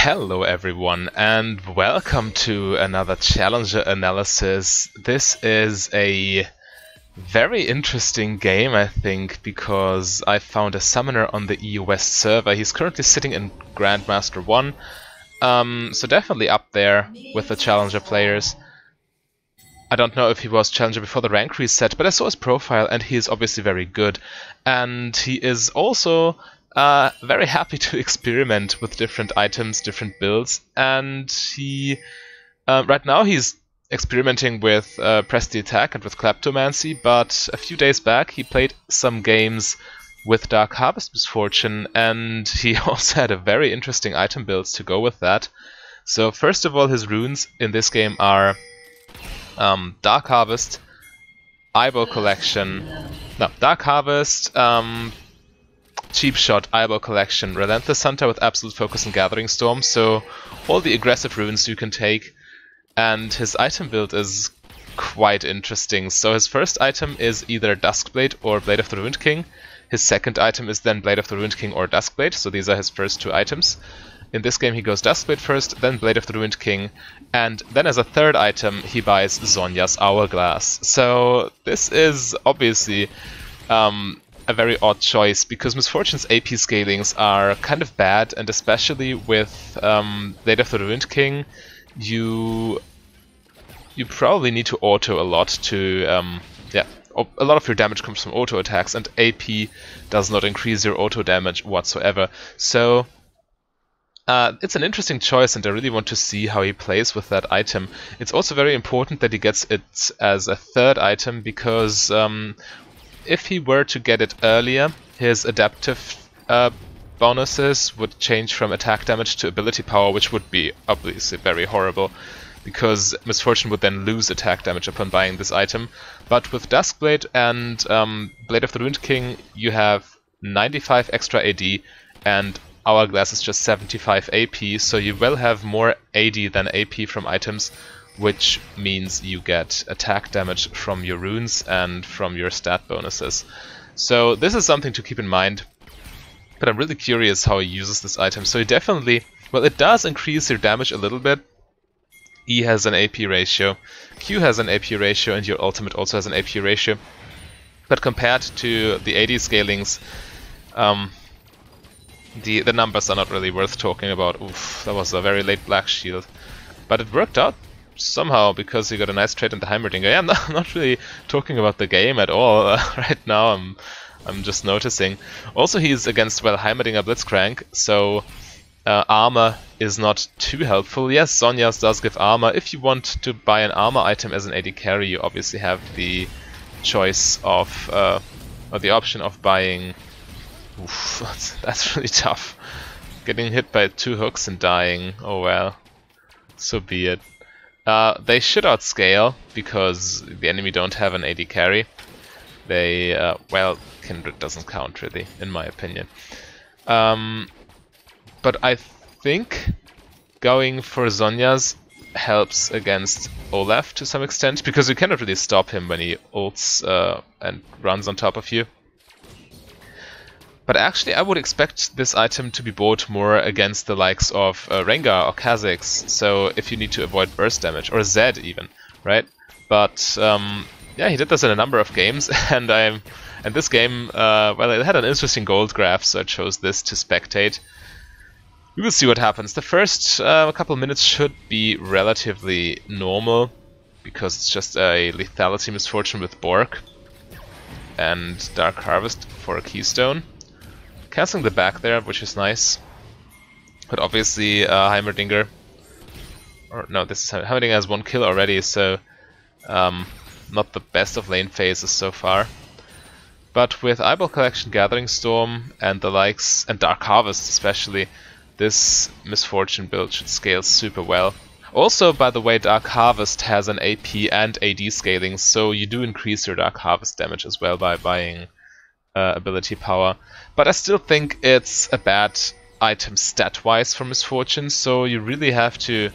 Hello everyone and welcome to another Challenger analysis. This is a very interesting game, I think, because I found a summoner on the EU West server. He's currently sitting in Grandmaster 1, so definitely up there with the Challenger players. I don't know if he was Challenger before the rank reset, but I saw his profile and he is obviously very good. And he is also very happy to experiment with different items, different builds, and he right now he's experimenting with Press the Attack and with Kleptomancy, but a few days back he played some games with Dark Harvest Misfortune, and he also had a very interesting item builds to go with that. So first of all, his runes in this game are Dark Harvest, Eyeball Collection, no, Dark Harvest, Cheap Shot, Eyeball Collection, Relentless Hunter with Absolute Focus and Gathering Storm, so all the aggressive runes you can take. And his item build is quite interesting. So his first item is either Duskblade or Blade of the Ruined King. His second item is then Blade of the Ruined King or Duskblade, so these are his first two items. In this game he goes Duskblade first, then Blade of the Ruined King, and then as a third item he buys Zhonya's Hourglass. So this is obviously a very odd choice, because Misfortune's AP scalings are kind of bad, and especially with Blade of the Ruined King, you probably need to auto a lot to, a lot of your damage comes from auto attacks, and AP does not increase your auto damage whatsoever. So it's an interesting choice, and I really want to see how he plays with that item. It's also very important that he gets it as a third item, because if he were to get it earlier, his adaptive bonuses would change from attack damage to ability power, which would be obviously very horrible, because Misfortune would then lose attack damage upon buying this item. But with Duskblade and Blade of the Ruined King, you have 95 extra AD, and Hourglass is just 75 AP, so you will have more AD than AP from items, which means you get attack damage from your runes and from your stat bonuses. So this is something to keep in mind, but I'm really curious how he uses this item. So he definitely, well, it does increase your damage a little bit. E has an AP ratio, Q has an AP ratio, and your ultimate also has an AP ratio. But compared to the AD scalings, the numbers are not really worth talking about. Oof, that was a very late Black Shield. But it worked out somehow, because he got a nice trade in the Heimerdinger. Yeah, I'm not really talking about the game at all right now. I'm just noticing. Also, he's against, well, Heimerdinger Blitzcrank, so armor is not too helpful. Yes, Zhonya's does give armor. If you want to buy an armor item as an AD carry, you obviously have the choice of, or the option of buying. Oof, that's really tough. Getting hit by 2 hooks and dying. Oh well, so be it. They should outscale, because the enemy don't have an AD carry. They, well, Kindred doesn't count really, in my opinion. But I think going for Zhonya's helps against Olaf to some extent, because you cannot really stop him when he ults and runs on top of you. But actually, I would expect this item to be bought more against the likes of Rengar or Kha'Zix, so if you need to avoid burst damage, or Zed even, right? But yeah, he did this in a number of games, and this game, well, it had an interesting gold graph, so I chose this to spectate. We will see what happens. The first couple minutes should be relatively normal, because it's just a lethality Misfortune with Bork and Dark Harvest for a Keystone. Cancelling the back there, which is nice. But obviously Heimerdinger, or no, Heimerdinger has 1 kill already, so not the best of lane phases so far. But with Eyeball Collection, Gathering Storm, and the likes, and Dark Harvest especially, this Misfortune build should scale super well. Also, by the way, Dark Harvest has an AP and AD scaling, so you do increase your Dark Harvest damage as well by buying ability power. But I still think it's a bad item stat-wise for Misfortune, so you really have to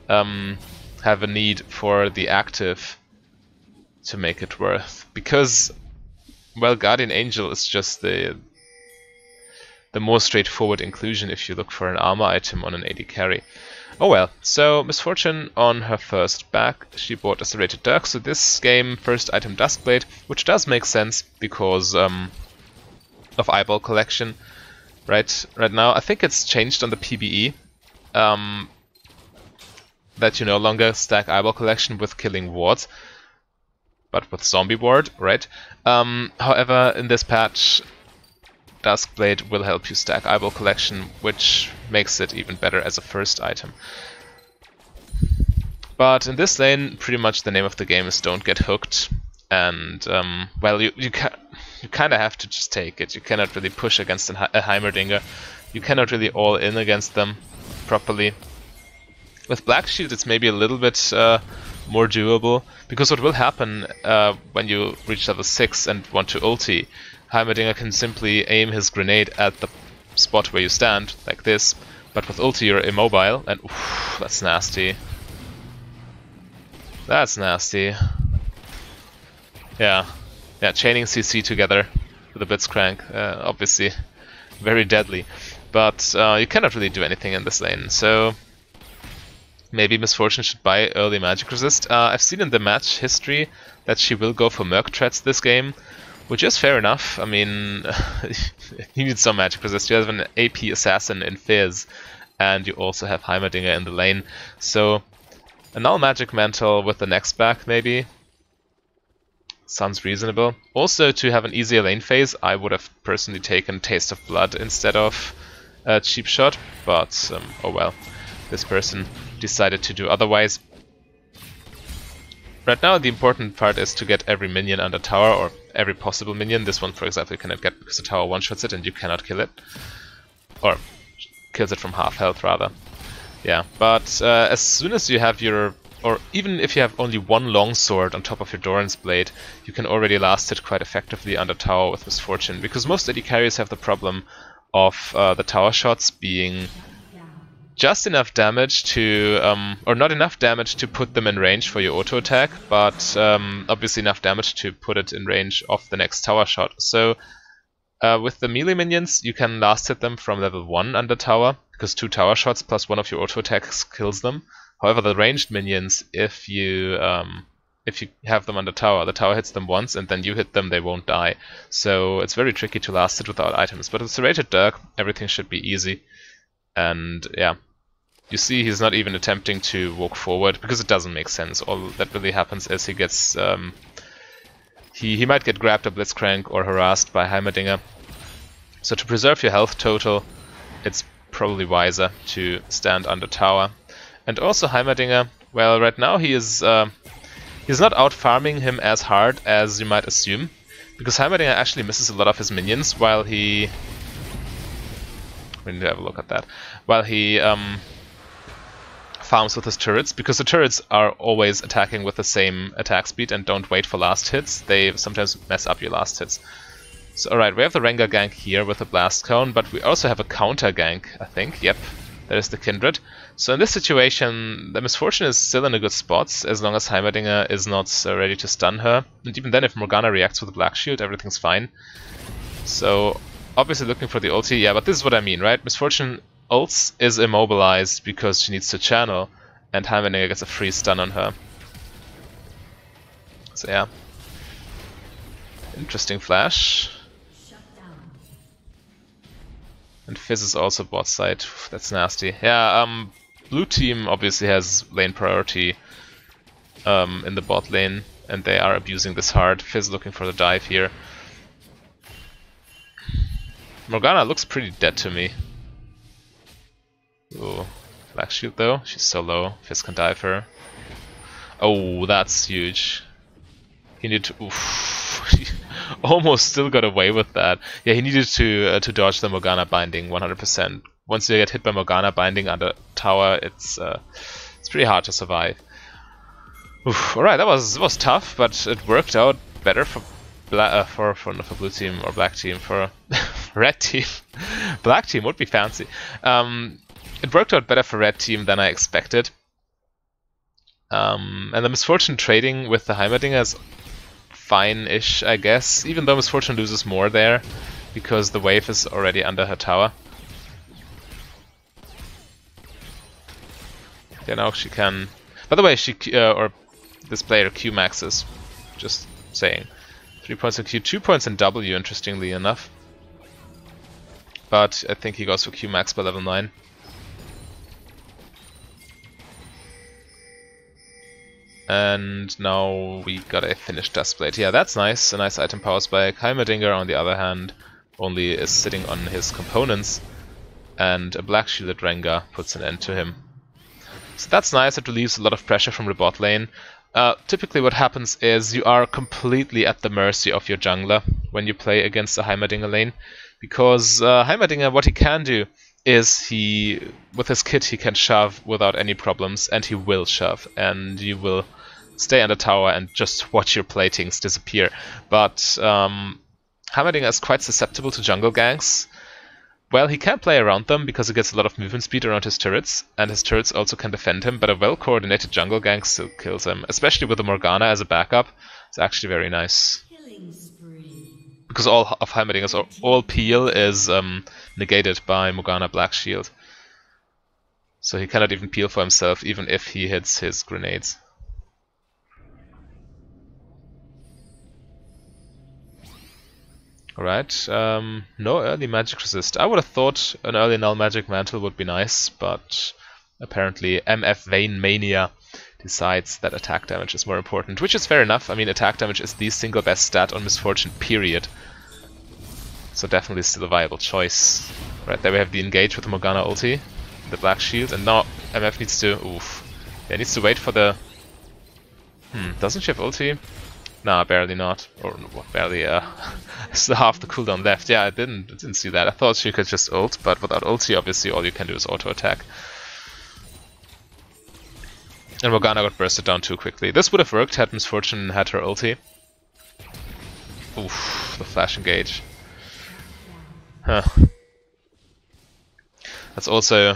have a need for the active to make it worth. Because, well, Guardian Angel is just the the more straightforward inclusion if you look for an armor item on an AD carry. Oh well, so Misfortune on her first back, she bought a Serrated Dirk, so this game first item Duskblade, which does make sense because of eyeball collection. Right now, I think it's changed on the PBE that you no longer stack eyeball collection with killing wards, but with zombie ward, right? However, in this patch, Duskblade will help you stack eyeball collection, which makes it even better as a first item. But in this lane, pretty much the name of the game is don't get hooked, and well, you kind of have to just take it. You cannot really push against a Heimerdinger. You cannot really all in against them properly. With Black Shield, it's maybe a little bit more doable, because what will happen when you reach level 6 and want to ulti, Heimerdinger can simply aim his grenade at the spot where you stand, like this, but with ulti you're immobile, and oof, that's nasty. That's nasty. Yeah, chaining CC together with a Blitzcrank, obviously very deadly, but you cannot really do anything in this lane, so maybe Misfortune should buy early magic resist. I've seen in the match history that she will go for Merc Treads this game, which is fair enough. I mean, you need some magic resist. You have an AP assassin in Fizz, and you also have Heimerdinger in the lane. So, a null magic mantle with the next back, maybe. Sounds reasonable. Also, to have an easier lane phase, I would have personally taken Taste of Blood instead of Cheap Shot, but oh well. This person decided to do otherwise. Right now, the important part is to get every minion under tower, or every possible minion. This one, for example, you cannot get because the tower one-shots it and you cannot kill it. Or kills it from half health, rather. Yeah, but as soon as you have your... or even if you have only one longsword on top of your Doran's Blade, you can already last it quite effectively under tower with Misfortune, because most AD carries have the problem of the tower shots being just enough damage to, or not enough damage to put them in range for your auto attack, but obviously enough damage to put it in range of the next tower shot. So with the melee minions, you can last hit them from level 1 under tower, because 2 tower shots plus 1 of your auto attacks kills them. However, the ranged minions, if you have them under tower, the tower hits them once and then you hit them, they won't die. So it's very tricky to last it without items. But with Serrated Dirk, everything should be easy. And yeah, you see he's not even attempting to walk forward because it doesn't make sense. All that really happens is he gets he might get grabbed or Blitzcrank or harassed by Heimerdinger. So to preserve your health total, it's probably wiser to stand under tower. And also Heimerdinger, well, right now he's not out farming him as hard as you might assume, because Heimerdinger actually misses a lot of his minions while he... we need to have a look at that. While he farms with his turrets, because the turrets are always attacking with the same attack speed and don't wait for last hits. They sometimes mess up your last hits. So alright, we have the Rengar gank here with the Blast Cone, but we also have a counter gank, I think. Yep, that is the Kindred. So in this situation, the Misfortune is still in a good spot, as long as Heimerdinger is not ready to stun her. And even then, if Morgana reacts with a Black Shield, everything's fine. So obviously looking for the ulti, yeah, but this is what I mean, right? Misfortune ults is immobilized because she needs to channel, and Heimerdinger gets a free stun on her. So yeah. Interesting flash. And Fizz is also bot side. That's nasty. Yeah, blue team obviously has lane priority in the bot lane, and they are abusing this hard. Fizz looking for the dive here. Morgana looks pretty dead to me. Ooh, Black Shield though, she's so low. Fizz can dive her. Oh, that's huge. He needed to... oof. He almost still got away with that. Yeah, he needed to dodge the Morgana binding 100%. Once you get hit by Morgana binding under tower, it's pretty hard to survive. Alright, that was tough, but it worked out better for blue team or black team, for red team. Black team would be fancy. It worked out better for red team than I expected. And the Misfortune trading with the Heimerdinger is fine-ish, I guess, even though Misfortune loses more there. because the wave is already under her tower. Yeah, now she can... By the way, or this player Q maxes. Just saying. 3 points in Q, 2 points in W, interestingly enough. But I think he goes for Q max by level 9. And now we got a finished Dustblade. Yeah, that's nice. A nice item power spike. Heimerdinger, on the other hand, only is sitting on his components. And a Black Shielded Rengar puts an end to him. So that's nice. It relieves a lot of pressure from the bot lane. Typically what happens is you are completely at the mercy of your jungler when you play against a Heimerdinger lane. Because Heimerdinger, what he can do is with his kit he can shove without any problems, and he will shove, and you will stay under tower and just watch your platings disappear. But Heimerdinger is quite susceptible to jungle ganks. Well, he can play around them because he gets a lot of movement speed around his turrets, and his turrets also can defend him, but a well-coordinated jungle gank still kills him, especially with the Morgana as a backup. It's actually very nice. Because all of Heimerdinger's all peel is negated by Morgana Black Shield. So he cannot even peel for himself, even if he hits his grenades. Alright, no early magic resist. I would have thought an early null magic mantle would be nice, but apparently MF VAYNE Mania decides that attack damage is more important, which is fair enough. I mean, attack damage is the single best stat on Misfortune, period. So definitely still a viable choice. Right, there we have the engage with the Morgana ulti, the Black Shield, and now MF needs to... Oof. Yeah, needs to wait for the... doesn't she have ulti? Nah, barely not. Or barely, still half the cooldown left. Yeah, I didn't see that. I thought she could just ult, but without ulti, obviously, all you can do is auto-attack. And Morgana got bursted down too quickly. This would have worked had Misfortune had her ulti. Oof, the flash engage. Huh. That's also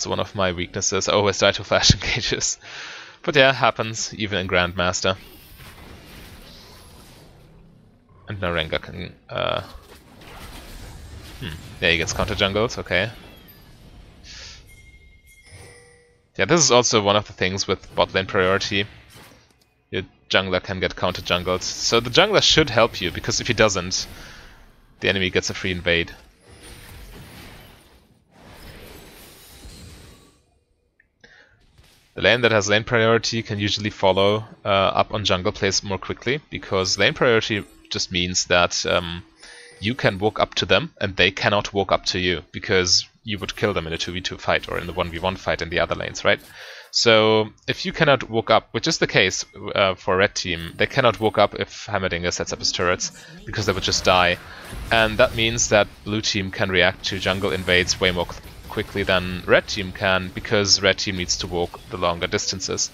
one of my weaknesses. I always die to flash engages. But yeah, happens, even in Grandmaster. And now Rengar can... Yeah, he gets counter-jungled, okay. Yeah, this is also one of the things with bot lane priority. Your jungler can get counter-jungled. So the jungler should help you, because if he doesn't, the enemy gets a free invade. The lane that has lane priority can usually follow up on jungle plays more quickly, because lane priority just means that you can walk up to them and they cannot walk up to you, because you would kill them in a 2v2 fight or in the 1v1 fight in the other lanes, right? So if you cannot walk up, which is the case for red team, they cannot walk up if Heimerdinger sets up his turrets, because they would just die. And that means that blue team can react to jungle invades way more quickly than red team can, because red team needs to walk the longer distances.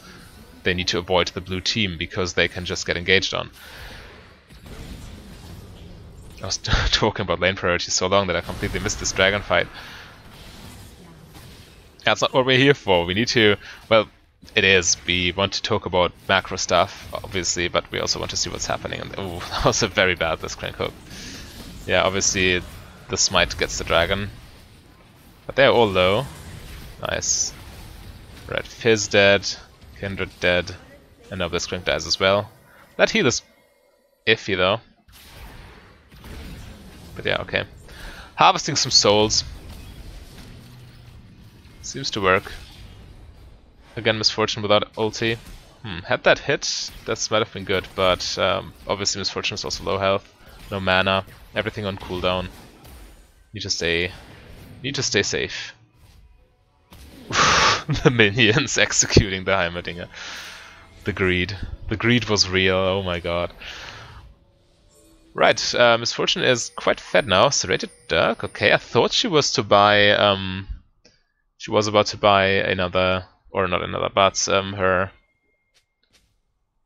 They need to avoid the blue team because they can just get engaged on. I was talking about lane priority so long that I completely missed this dragon fight. That's not what we're here for. We need to... Well, it is. We want to talk about macro stuff, obviously, but we also want to see what's happening. And oh, that was a very bad Blitzcrank hook. Yeah, obviously the smite gets the dragon. But they're all low. Nice. Red Fizz dead, Kindred dead, and now Blitzcrank dies as well. That heal is iffy though. But yeah, okay. Harvesting some souls. Seems to work. Again, Misfortune without ulti. Had that hit, that might have been good, but obviously Misfortune is also low health, no mana, everything on cooldown. Need to stay safe. The minions executing the Heimerdinger. The greed. The greed was real, oh my god. Right, Misfortune is quite fed now. Serrated Dirk, okay. I thought she was to buy, she was about to buy another, or not another, but her...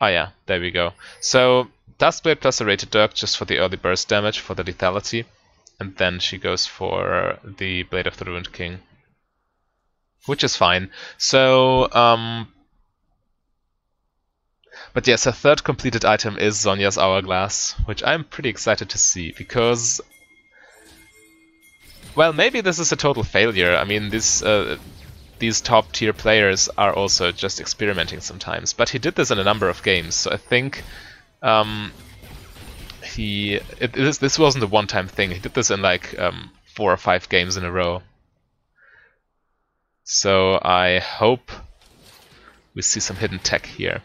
Ah yeah, there we go. So, Dustblade plus Serrated Dirk just for the early burst damage, for the lethality. And then she goes for the Blade of the Ruined King. Which is fine. So, but yes, her third completed item is Zhonya's Hourglass, which I'm pretty excited to see, because Well, maybe this is a total failure. I mean, these top tier players are also just experimenting sometimes. But he did this in a number of games, so I think this wasn't a one-time thing. He did this in like 4 or 5 games in a row. So I hope we see some hidden tech here.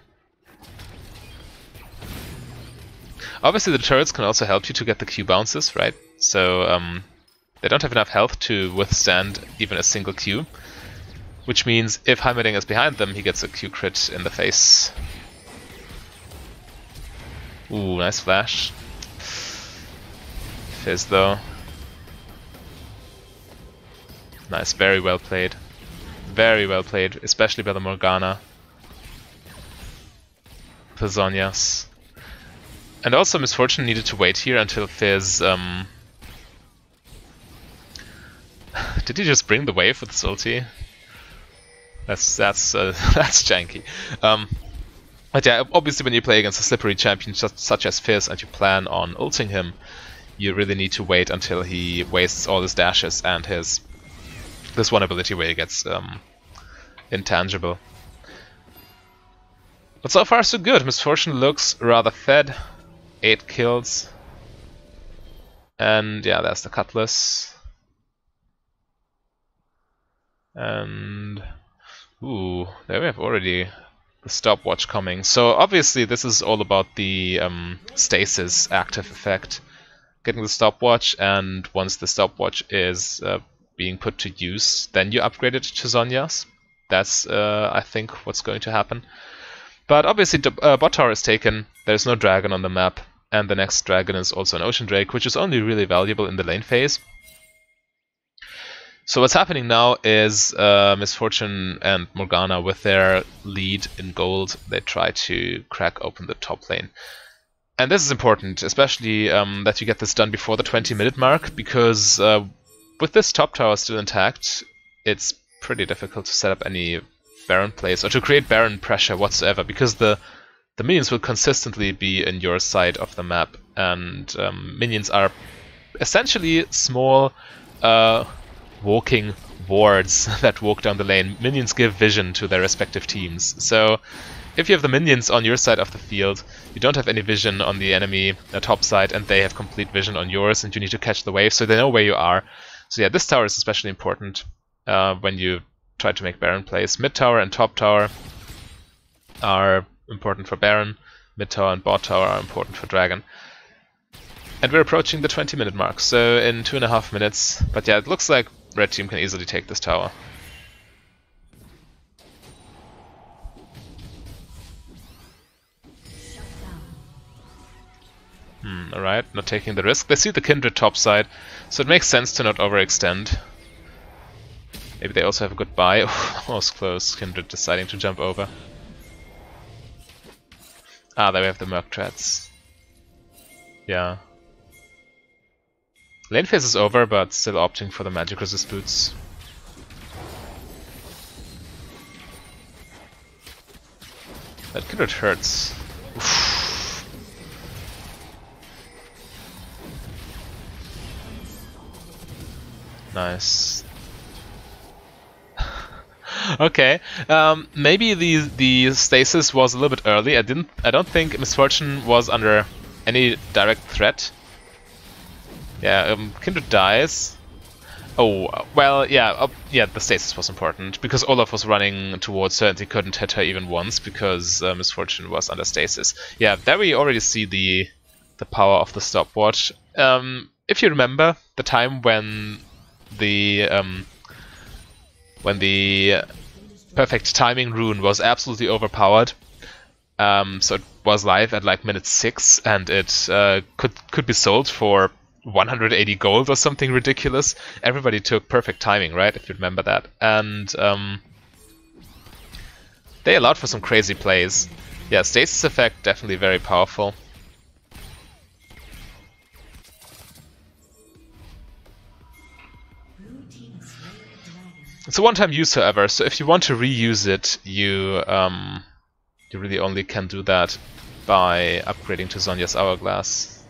Obviously the turrets can also help you to get the Q bounces, right? So they don't have enough health to withstand even a single Q. Which means if Heimerdinger is behind them, he gets a Q crit in the face. Ooh, nice flash. Fizz though. Nice, very well played. Very well played, especially by the Morgana. The Zhonya's. And also Misfortune needed to wait here until Fizz... Did he just bring the wave with his ulti? That's janky. But yeah, obviously when you play against a slippery champion such as Fizz and you plan on ulting him, you really need to wait until he wastes all his dashes and this one ability where he gets intangible. But so far so good. Misfortune looks rather fed. 8 kills. And yeah, there's the Cutlass. And ooh, there we have already the stopwatch coming. So obviously this is all about the stasis active effect. Getting the stopwatch, and once the stopwatch is being put to use, then you upgrade it to Zhonya's. That's I think what's going to happen. But obviously bot tower is taken, there's no dragon on the map, and the next dragon is also an Ocean Drake, which is only really valuable in the lane phase. So what's happening now is Misfortune and Morgana with their lead in gold, they try to crack open the top lane. And this is important, especially that you get this done before the 20-minute mark, because with this top tower still intact, it's pretty difficult to set up any Baron plays or to create Baron pressure whatsoever, because the minions will consistently be in your side of the map, and minions are essentially small walking wards that walk down the lane. Minions give vision to their respective teams. So if you have the minions on your side of the field, you don't have any vision on the enemy top side, and they have complete vision on yours, and you need to catch the wave so they know where you are. So yeah, this tower is especially important when you try to make Baron plays. Mid tower and top tower are important for Baron. Mid tower and bot tower are important for Dragon. And we're approaching the 20-minute mark, so in 2.5 minutes. But yeah, it looks like red team can easily take this tower. Alright, not taking the risk. They see the Kindred top side, so it makes sense to not overextend. Maybe they also have a good buy. Almost close. Kindred deciding to jump over. Ah, there we have the Merc Treads. Yeah. Lane phase is over, but still opting for the magic resist boots. That Kindred hurts. Oof. Nice. Okay, maybe the stasis was a little bit early. I don't think Misfortune was under any direct threat. Yeah, Kindred dies. Oh, well, yeah, the stasis was important, because Olaf was running towards her and he couldn't hit her even once, because Misfortune was under stasis. Yeah, there we already see the power of the stopwatch. If you remember the time when the perfect timing rune was absolutely overpowered, so it was live at like minute 6, and it could be sold for 180 gold or something ridiculous. Everybody took perfect timing, right? If you remember that. And they allowed for some crazy plays. Yeah, stasis effect definitely very powerful. It's a one-time use, however, so if you want to reuse it, you really only can do that by upgrading to Zhonya's Hourglass.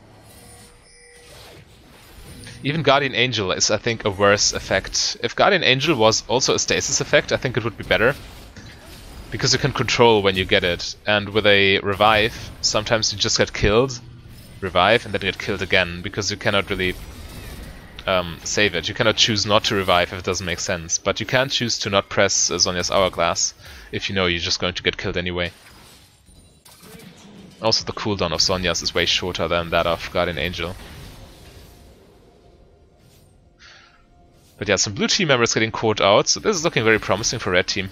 Even Guardian Angel is, I think, a worse effect. If Guardian Angel was also a stasis effect, I think it would be better. Because you can control when you get it. And with a revive, sometimes you just get killed, revive, and then get killed again. Because you cannot really save it. You cannot choose not to revive if it doesn't make sense. But you can choose to not press Zhonya's Hourglass if you know you're just going to get killed anyway. Also, the cooldown of Zhonya's is way shorter than that of Guardian Angel. But yeah, some blue team members getting caught out, so this is looking very promising for red team.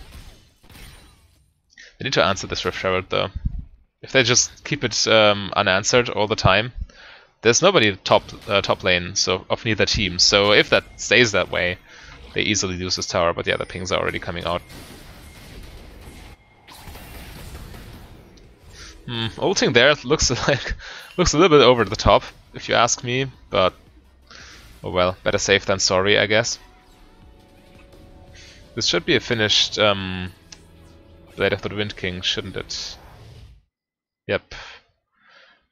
They need to answer this Rift Herald though. If they just keep it unanswered all the time, there's nobody top lane so of neither team. So if that stays that way, they easily lose this tower. But yeah, the pings are already coming out. Ulting there looks a little bit over the top, if you ask me. But oh well, better safe than sorry, I guess. This should be a finished Blade of the Wind King, shouldn't it? Yep.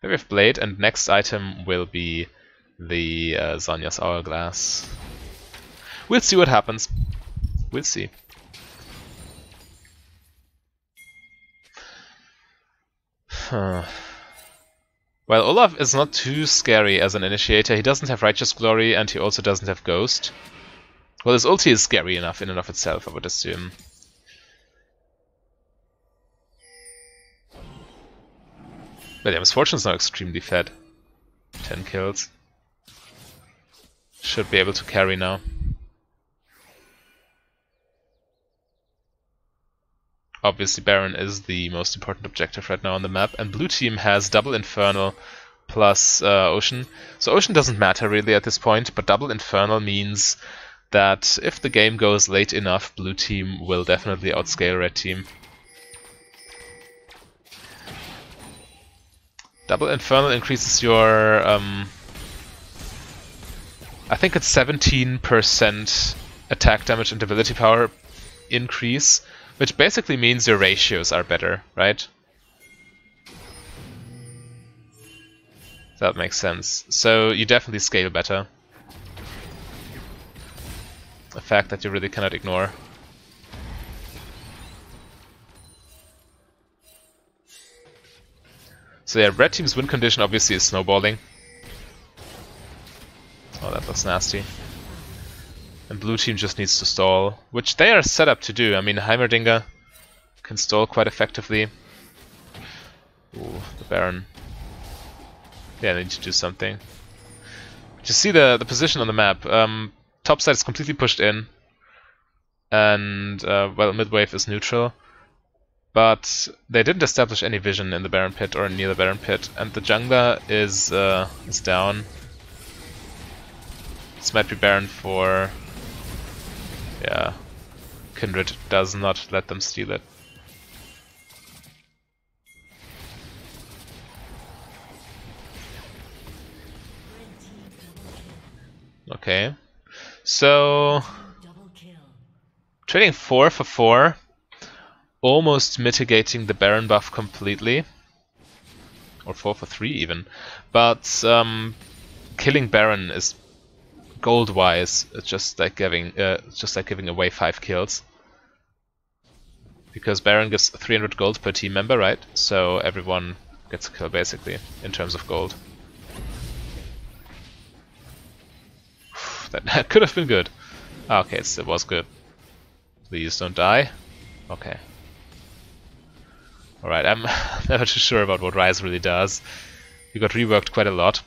There we have Blade, and next item will be the Zhonya's Hourglass. We'll see what happens. We'll see. Well, Olaf is not too scary as an initiator. He doesn't have Righteous Glory, and he also doesn't have Ghost. Well, his ulti is scary enough in and of itself, I would assume. But yeah, Misfortune's now extremely fed. 10 kills. Should be able to carry now. Obviously Baron is the most important objective right now on the map, and blue team has double Infernal plus Ocean. So Ocean doesn't matter really at this point, but double Infernal means that if the game goes late enough, blue team will definitely outscale red team. Double Infernal increases your, I think it's 17% attack damage and ability power increase, which basically means your ratios are better, right? That makes sense. So you definitely scale better. A fact that you really cannot ignore. So yeah, red team's win condition obviously is snowballing. Oh, that looks nasty. And blue team just needs to stall, which they are set up to do. I mean, Heimerdinger can stall quite effectively. Ooh, the Baron. Yeah, they need to do something. Just see the position on the map. Top side is completely pushed in. And, well, mid-wave is neutral. But they didn't establish any vision in the Baron pit or near the Baron pit, and the jungler is down. This might be Baron for... yeah, Kindred does not let them steal it. Okay, so trading 4 for 4. Almost mitigating the Baron buff completely, or 4 for 3 even, but killing Baron is gold-wise just like giving away 5 kills, because Baron gives 300 gold per team member, right? So everyone gets a kill basically in terms of gold. That could have been good. Okay, it was good. Please don't die. Okay. Alright, I'm never too sure about what Ryze really does. He got reworked quite a lot.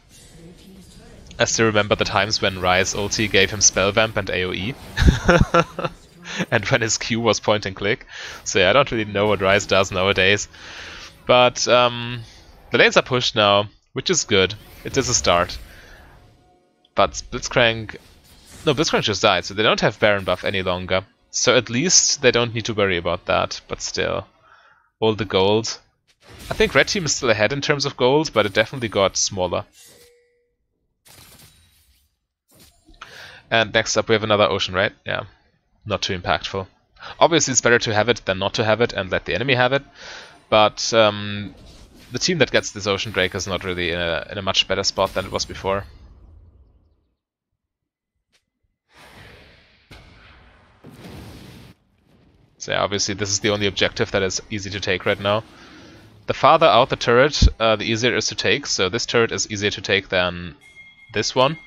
I still remember the times when Ryze ulti gave him Spell Vamp and AoE. And when his Q was point and click. So yeah, I don't really know what Ryze does nowadays. But the lanes are pushed now, which is good. It is a start. But Blitzcrank... no, Blitzcrank just died, so they don't have Baron buff any longer. So at least they don't need to worry about that, but still. All the gold. I think red team is still ahead in terms of gold, but it definitely got smaller. And next up we have another Ocean, right? Yeah, not too impactful. Obviously it's better to have it than not to have it and let the enemy have it, but the team that gets this Ocean Drake is not really in a much better spot than it was before. So yeah, obviously this is the only objective that is easy to take right now. The farther out the turret, the easier it is to take. So this turret is easier to take than this one.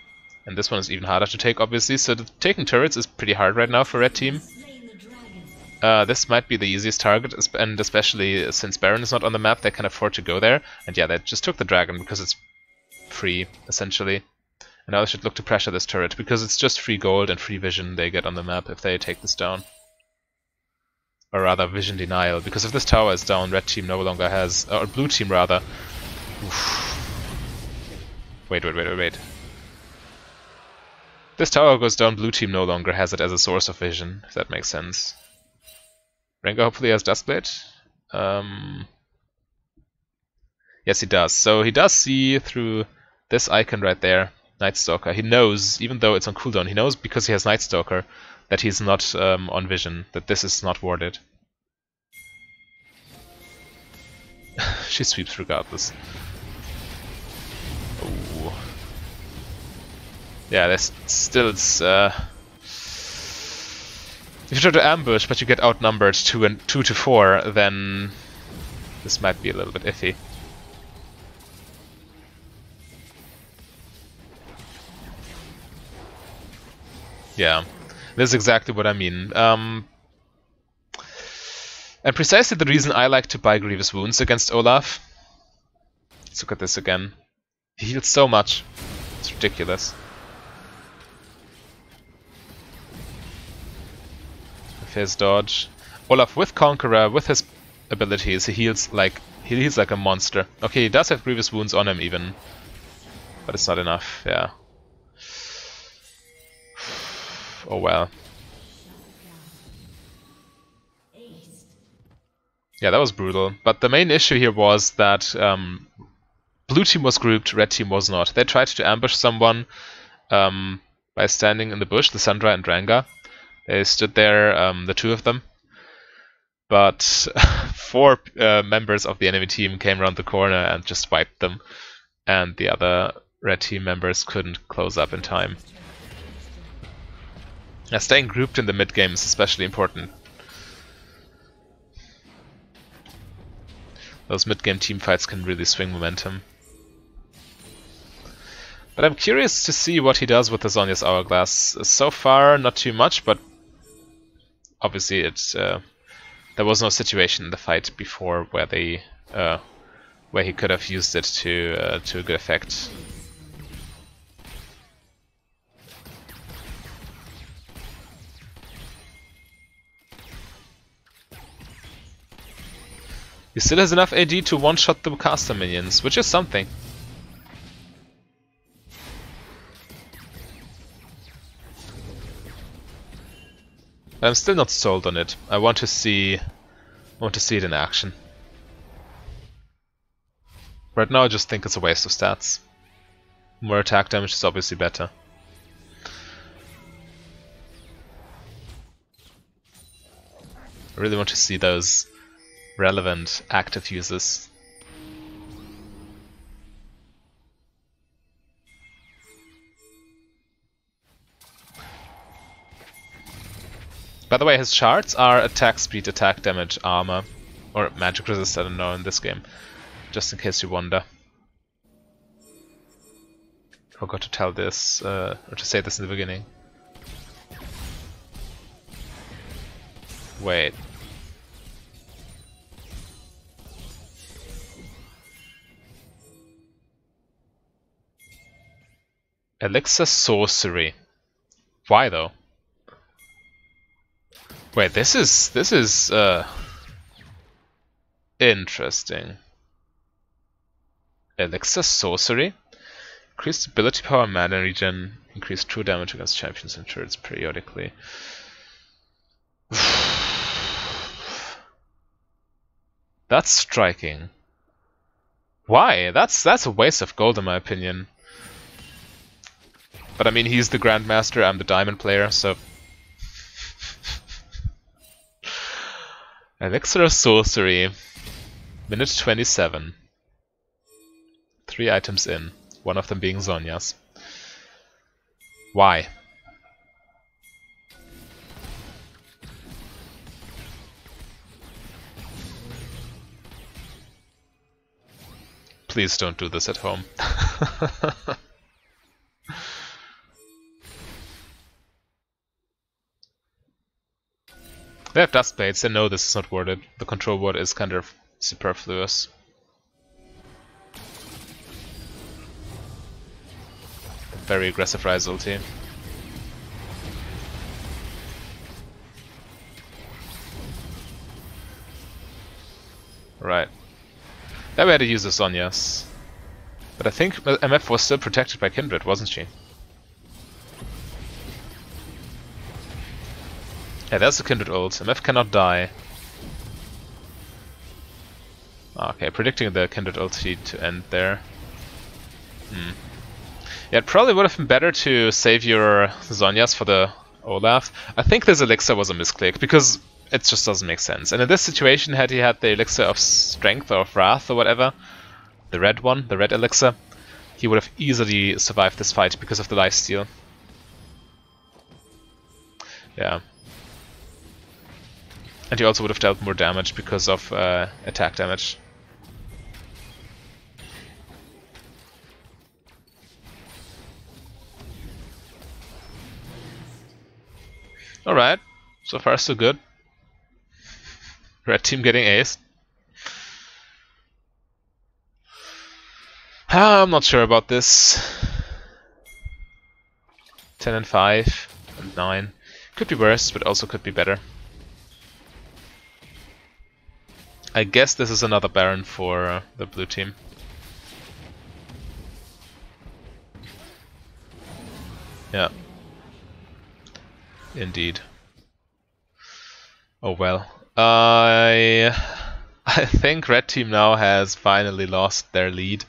And this one is even harder to take, obviously. So taking turrets is pretty hard right now for Red Team. This might be the easiest target, and especially since Baron is not on the map, they can afford to go there. And yeah, they just took the dragon because it's free, essentially. And now they should look to pressure this turret, because it's just free gold and free vision they get on the map if they take this down. Or rather, vision denial, because if this tower is down, Red Team no longer has... or Blue Team, rather. Oof. Wait. This tower goes down, Blue Team no longer has it as a source of vision, if that makes sense. Rengar hopefully has Duskblade. Yes, he does. So he does see through this icon right there, Night Stalker. He knows, even though it's on cooldown, he knows because he has Night Stalker that he's not on vision, that this is not warded. She sweeps regardless. Oh. Yeah, there's still it's if you try to ambush but you get outnumbered 2 to 4, then this might be a little bit iffy. Yeah, this is exactly what I mean. And precisely the reason I like to buy Grievous Wounds against Olaf. Let's look at this again. He heals so much. It's ridiculous. With his dodge. Olaf with Conqueror, with his abilities, he heals like a monster. Okay, he does have Grievous Wounds on him even. But it's not enough, yeah. Oh well. Yeah, that was brutal. But the main issue here was that Blue Team was grouped, Red Team was not. They tried to ambush someone by standing in the bush, Lissandra and Rengar. They stood there, the two of them. But 4 members of the enemy team came around the corner and just wiped them. And the other Red Team members couldn't close up in time. Now, staying grouped in the mid game is especially important. Those mid-game teamfights can really swing momentum. But I'm curious to see what he does with the Zhonya's Hourglass. So far, not too much, but obviously there was no situation in the fight before where where he could have used it to a good effect. He still has enough AD to one-shot the caster minions, which is something. But I'm still not sold on it. I want to see it in action. Right now I just think it's a waste of stats. More attack damage is obviously better. I really want to see those relevant active uses. By the way, his shards are attack speed, attack damage, armor, or magic resist, I don't know in this game, just in case you wonder. Forgot to tell this, or to say this in the beginning. Wait. Elixir sorcery. Why though? Wait, this is interesting. Elixir sorcery? Increased ability power, mana regen, increased true damage against champions and turrets periodically. That's striking. Why? That's a waste of gold in my opinion. But I mean, he's the Grandmaster, I'm the Diamond player, so... Elixir of Sorcery. Minute 27. 3 items in. One of them being Zhonya's. Why? Please don't do this at home. They have dust blades, they know this is not worth it. The control ward is kind of superfluous. Very aggressive Rise ulti. Right. Now we had to use the Zhonya's. But I think MF was still protected by Kindred, wasn't she? Yeah, there's the Kindred ult. MF cannot die. Okay, predicting the Kindred ulti to end there. Yeah, it probably would have been better to save your Zhonya's for the Olaf. I think this elixir was a misclick, because it just doesn't make sense. And in this situation, had he had the elixir of strength or of wrath or whatever, the red one, the red elixir, he would have easily survived this fight because of the lifesteal. Yeah. And he also would have dealt more damage because of attack damage. Alright, so far so good. Red team getting aced. I'm not sure about this. 10 and 5 and 9. Could be worse, but also could be better. I guess this is another Baron for the blue team. Yeah. Indeed. Oh well. I think red team now has finally lost their lead.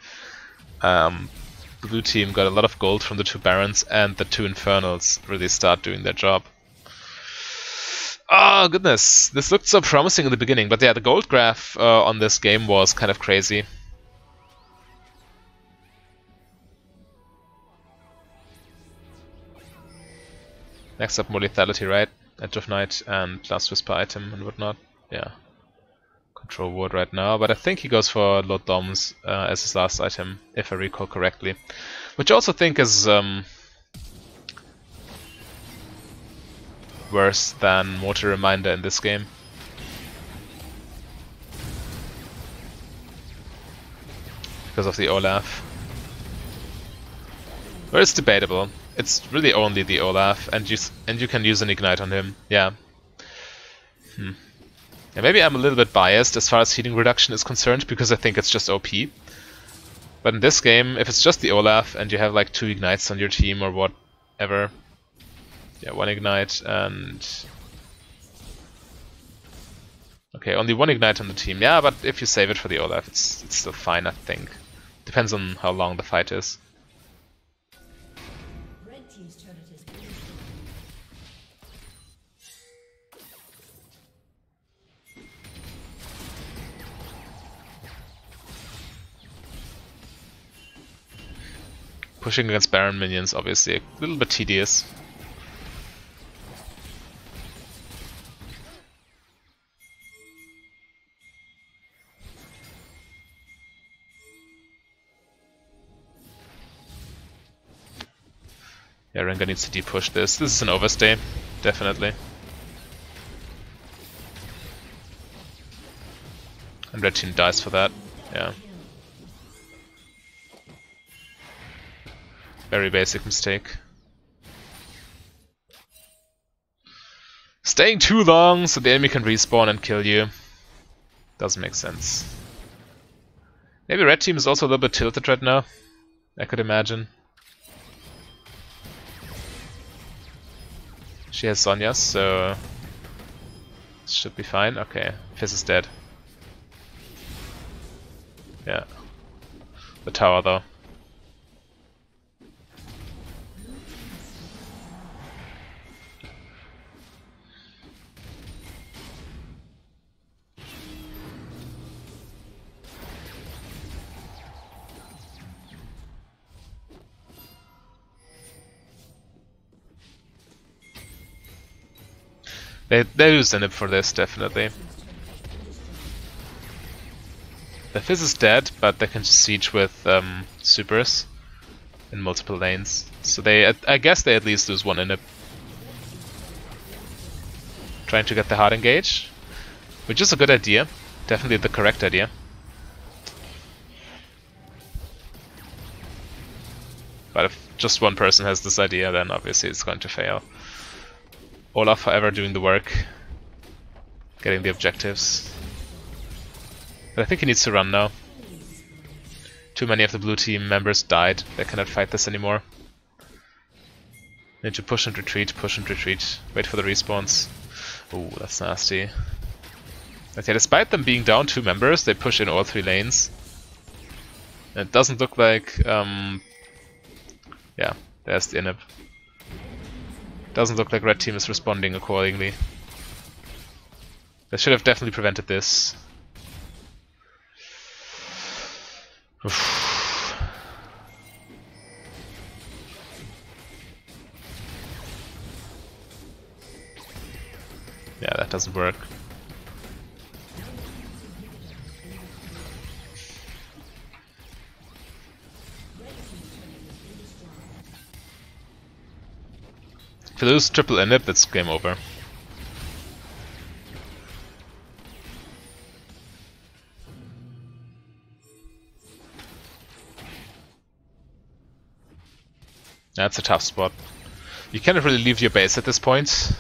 Blue team got a lot of gold from the 2 Barons, and the 2 Infernals really start doing their job. Oh goodness, this looked so promising in the beginning, but yeah, the gold graph on this game was kind of crazy. Next up, more lethality, right? Edge of Night and Last Whisper item and whatnot. Yeah. Control ward right now, but I think he goes for Lord Doms as his last item, if I recall correctly. Which I also think is worse than Mortar Reminder in this game. Because of the Olaf. But it's debatable. It's really only the Olaf, and you can use an Ignite on him. Yeah. Yeah, maybe I'm a little bit biased as far as healing reduction is concerned, because I think it's just OP. But in this game, if it's just the Olaf and you have like 2 Ignites on your team or whatever, yeah, 1 Ignite and... Okay, only 1 Ignite on the team. Yeah, but if you save it for the Olaf, it's still fine, I think. Depends on how long the fight is. Pushing against Baron minions, obviously, a little bit tedious. Yeah, Rengar needs to de-push this. This is an overstay, definitely. And red team dies for that, yeah. Very basic mistake. Staying too long so the enemy can respawn and kill you. Doesn't make sense. Maybe red team is also a little bit tilted right now, I could imagine. She has Zhonya's, so should be fine. Okay, Fizz is dead. Yeah. The tower though. They use Zenith for this, definitely. The Fizz is dead, but they can just siege with supers in multiple lanes. So I guess they at least lose one inhib. Trying to get the hard engage, which is a good idea. Definitely the correct idea. But if just one person has this idea, then obviously it's going to fail. Olaf forever doing the work, getting the objectives. But I think he needs to run now. Too many of the blue team members died. They cannot fight this anymore. Need to push and retreat, wait for the respawns. Ooh, that's nasty. But yeah, despite them being down 2 members, they push in all 3 lanes. And it doesn't look like... yeah, there's the inhib. Doesn't look like red team is responding accordingly. They should have definitely prevented this. Oof. Yeah, that doesn't work. If you lose triple inhib, that's game over. That's a tough spot. You cannot really leave your base at this point,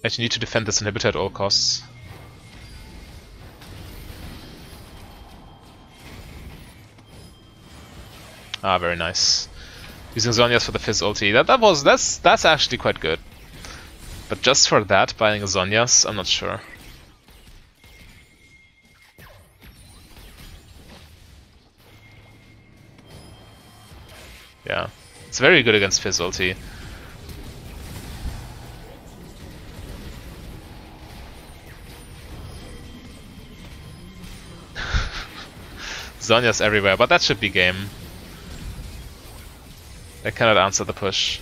and you need to defend this inhibitor at all costs. Ah, very nice. Using Zhonya's for the Fizz ulti. That's actually quite good. But just for that, buying a Zhonya's, I'm not sure. Yeah. It's very good against Fizz ulti. Zhonya's everywhere, but that should be game. They cannot answer the push.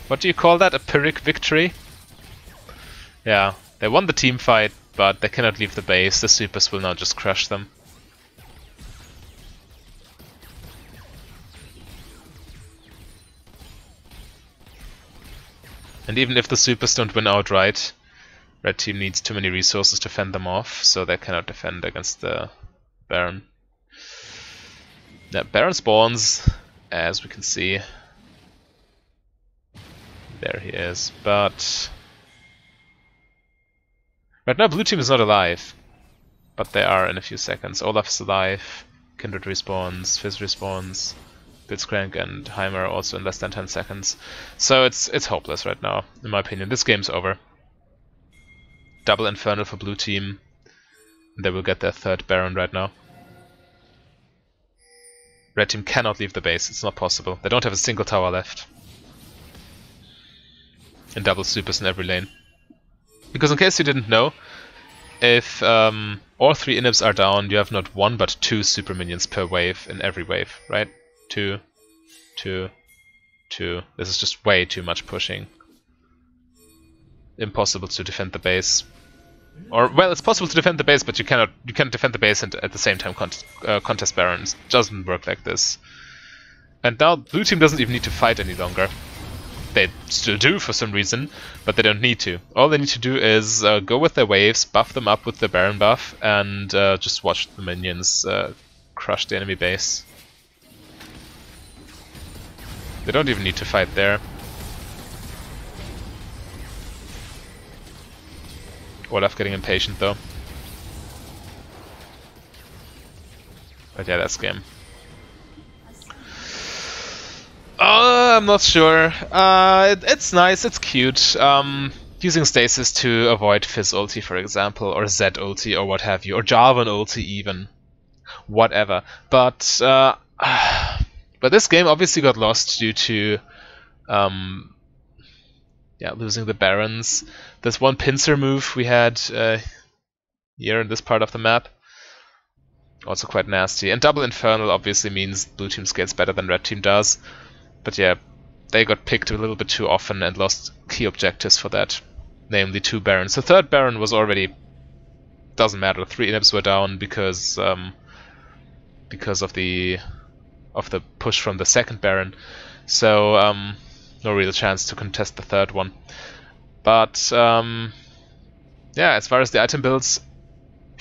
What do you call that? A Pyrrhic victory? Yeah, they won the team fight, but they cannot leave the base. The supers will now just crush them. And even if the supers don't win outright, red team needs too many resources to fend them off, so they cannot defend against the Baron. Yeah, Baron spawns, as we can see. There he is, but... right now blue team is not alive, but they are in a few seconds. Olaf is alive, Kindred respawns, Fizz respawns, Blitzcrank and Heimer also in less than 10 seconds. So it's hopeless right now, in my opinion. This game's over. Double Infernal for blue team. They will get their 3rd Baron right now. Red team cannot leave the base, it's not possible. They don't have a single tower left. And double supers in every lane. Because in case you didn't know, if all 3 inhibs are down, you have not 1 but 2 super minions per wave in every wave, right? 2, 2, 2. This is just way too much pushing. Impossible to defend the base. Or, well, it's possible to defend the base, but you cannot defend the base and at the same time contest Barons. It doesn't work like this. And now blue team doesn't even need to fight any longer. They still do for some reason, but they don't need to. All they need to do is go with their waves, buff them up with the Baron buff, and just watch the minions crush the enemy base. They don't even need to fight there. Olaf getting impatient though. But yeah, that's game. I'm not sure. It's nice, it's cute. Using stasis to avoid Fizz ulti, for example, or Z ulti, or what have you, or Jarvan ulti even. Whatever. But this game obviously got lost due to yeah, losing the Barons. This one pincer move we had here in this part of the map. Also quite nasty. And double Infernal obviously means blue team scales better than red team does. But yeah, they got picked a little bit too often and lost key objectives for that. Namely 2 Barons. The 3rd Baron was already... doesn't matter, 3 inhibs were down because of the push from the 2nd Baron. So no real chance to contest the 3rd one. But yeah, as far as the item builds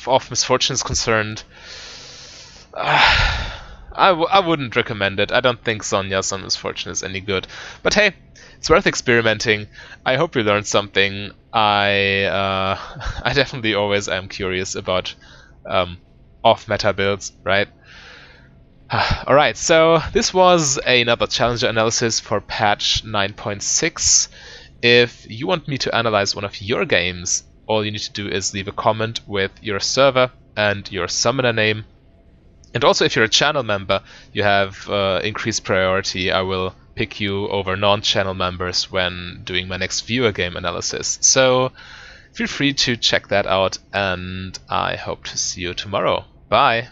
of Misfortune is concerned, I wouldn't recommend it. I don't think Sonya's on Misfortune is any good. But hey, it's worth experimenting. I hope you learned something. I definitely always am curious about off-meta builds, right? Alright, so this was another Challenger analysis for patch 9.6. If you want me to analyze one of your games, all you need to do is leave a comment with your server and your summoner name. And also, if you're a channel member, you have increased priority. I will pick you over non-channel members when doing my next viewer game analysis. So feel free to check that out, and I hope to see you tomorrow. Bye!